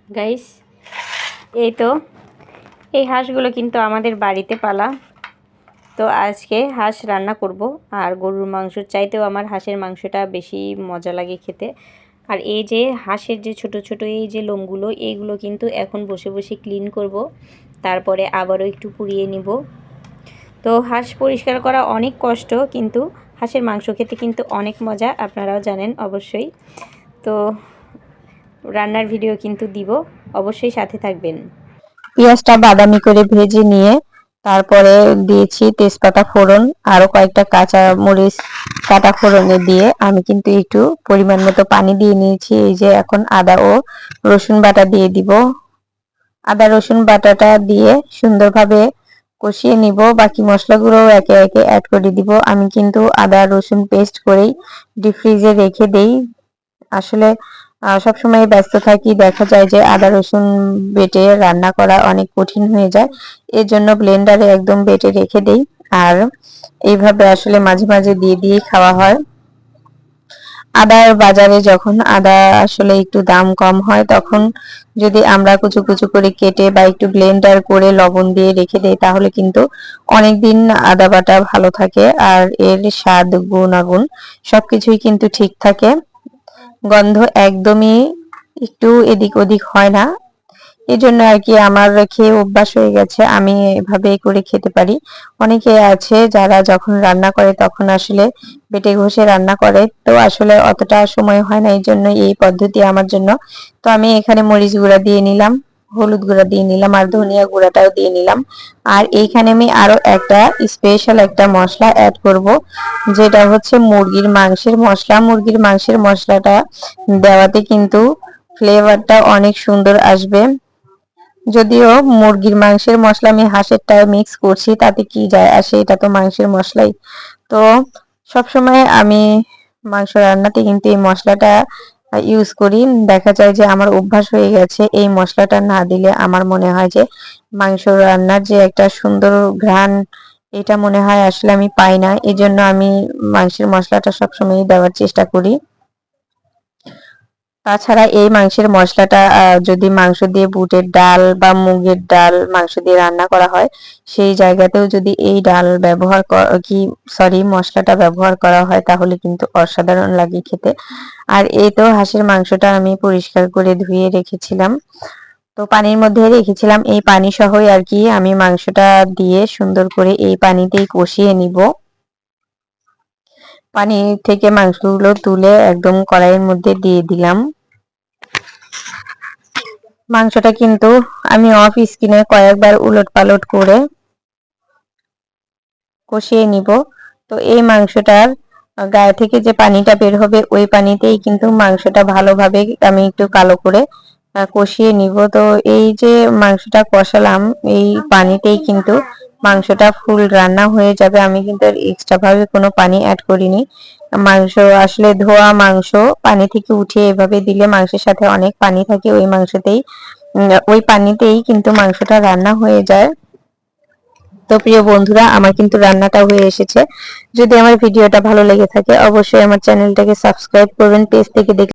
Guys, এই তো এই হাঁসগুলো কিন্তু আমাদের বাড়িতে পালা। তো আজকে হাঁস রান্না করব। আর গরুর মাংসর চাইতেও আমার হাঁসের মাংসটা বেশি মজা লাগে খেতে। আর এই যে হাঁসের যে ছোট ছোট এই যে লোমগুলো, এইগুলো কিন্তু এখন বসে বসে ক্লিন করব। তারপরে আবারও একটু পুড়িয়ে নিব। তো হাঁস পরিষ্কার করা অনেক কষ্ট, কিন্তু হাঁসের মাংস খেতে কিন্তু অনেক মজা, আপনারাও জানেন অবশ্যই। তো রান্নার ভিডিও কিন্তু দিব, অবশ্যই সাথে থাকবেন। পেঁয়াজটা বাদামি করে ভেজে নিয়ে তারপরে দিয়েছি তেজপাতা ফোড়ন, আরো কয়েকটা কাঁচা মরিচ কাটা ফোড়নে দিয়ে আমি কিন্তু একটু পরিমাণ মতো পানি দিয়ে নিয়েছি। এই যে এখন আদা ও রসুন বাটা দিয়ে দিব। আদা রসুন বাটাটা দিয়ে সুন্দরভাবে কষিয়ে নিব। বাকি মশলাগুলো একে একে অ্যাড করে দিব। আমি কিন্তু আদা রসুন পেস্ট করেই ডিপ ফ্রিজে রেখে দেই। আসলে সবসময় ব্যস্ত থাকি, দেখা যায় যে আদা রসুন বেটে রান্না করা অনেক কঠিন হয়ে যায়। এর জন্য ব্লেন্ডারে একদম বেটে রেখে দেই। আর এইভাবে আসলে মাঝে মাঝে দিয়ে দিয়ে খাওয়া হয়। আদার বাজারে যখন আদা আসলে একটু দাম কম হয়, তখন যদি আমরা কুচু কুচু করে কেটে বা একটু ব্লেন্ডার করে লবণ দিয়ে রেখে দেই, তাহলে কিন্তু অনেকদিন আদা বাটা ভালো থাকে। আর এর স্বাদ গুণাগুণ সবকিছুই কিন্তু ঠিক থাকে। গন্ধ একদমই একটু এদিক ওদিক হয় না। এজন্য আর কি আমার খেয়ে অভ্যাস হয়ে গেছে, আমি এভাবে করে খেতে পারি। অনেকে আছে যারা যখন রান্না করে তখন আসলে বেটে ঘষে রান্না করে, তো আসলে অতটা সময় হয় না, এই জন্য এই পদ্ধতি আমার জন্য। তো আমি এখানে মরিচ গুঁড়া দিয়ে নিলাম, হলুদ গুঁড়া দিয়ে নিলাম, আর ধনিয়া গুঁড়াটাও দিয়ে নিলাম। আর এইখানে আমি আরো একটা স্পেশাল একটা মশলা অ্যাড করব, যেটা হচ্ছে মুরগির মাংসের মশলা। মুরগির মাংসের মশলাটা দেওয়াতে কিন্তু ফ্লেভারটা অনেক সুন্দর আসবে। যদিও মুরগির মাংসের মশলা আমি হাঁসেরটা মিক্স করছি, তাতে কি যায় আসে, এটা তো মাংসের মশলাই। তো সবসময় আমি মাংস রান্নাতে কিন্তু এই মশলাটা ইউজ করি। দেখা যায় যে আমার অভ্যাস হয়ে গেছে, এই মশলাটা না দিলে আমার মনে হয় যে মাংস রান্নার যে একটা সুন্দর ঘ্রাণ, এটা মনে হয় আসলে আমি পাই না। এজন্য আমি মাংসের মশলাটা সবসময় দেওয়ার চেষ্টা করি। তাছাড়া এই মাংসের মশলাটা যদি মাংস দিয়ে বুটের ডাল বা মুগের ডাল মাংস দিয়ে রান্না করা হয়, সেই জায়গাতেও যদি এই ডাল ব্যবহার মশলাটা ব্যবহার করা হয়, তাহলে কিন্তু অসাধারণ লাগে খেতে। আর এই তো হাঁসের মাংসটা আমি পরিষ্কার করে ধুয়ে রেখেছিলাম, তো পানির মধ্যে রেখেছিলাম। এই পানি সহই আর কি আমি মাংসটা দিয়ে সুন্দর করে এই পানিতেই কষিয়ে নিব। পানি থেকে মাংসগুলো তুলে একদম কড়াইয়ের মধ্যে দিয়ে দিলাম। মাংসটা কিন্তু আমি অফ স্ক্রিনে কয়েকবার উলট পালট করে কষিয়ে নিব। তো এই মাংসটার গায়ে থেকে যে পানিটা বের হবে, ওই পানিতেই কিন্তু মাংসটা ভালোভাবে আমি একটু কালো করে কষিয়ে নিব। তো এই যে মাংসটা কষালাম, এই পানিতেই কিন্তু মাংসটা ফুল রান্না হয়ে যাবে। আমি কিন্তু এক্সট্রা ভাবে কোনো পানি অ্যাড করিনি। মাংস আসলে ধোয়া মাংস পানি থেকে উঠিয়ে এভাবে দিলে মাংসের সাথে অনেক পানি থাকে ওই মাংসতেই, ওই পানিতেই কিন্তু মাংসটা রান্না হয়ে যায়। তো প্রিয় বন্ধুরা, আমার কিন্তু রান্নাটা হয়ে এসেছে। যদি আমার ভিডিওটা ভালো লেগে থাকে, অবশ্যই আমার চ্যানেলটাকে সাবস্ক্রাইব করবেন। পেজ থেকে দেখে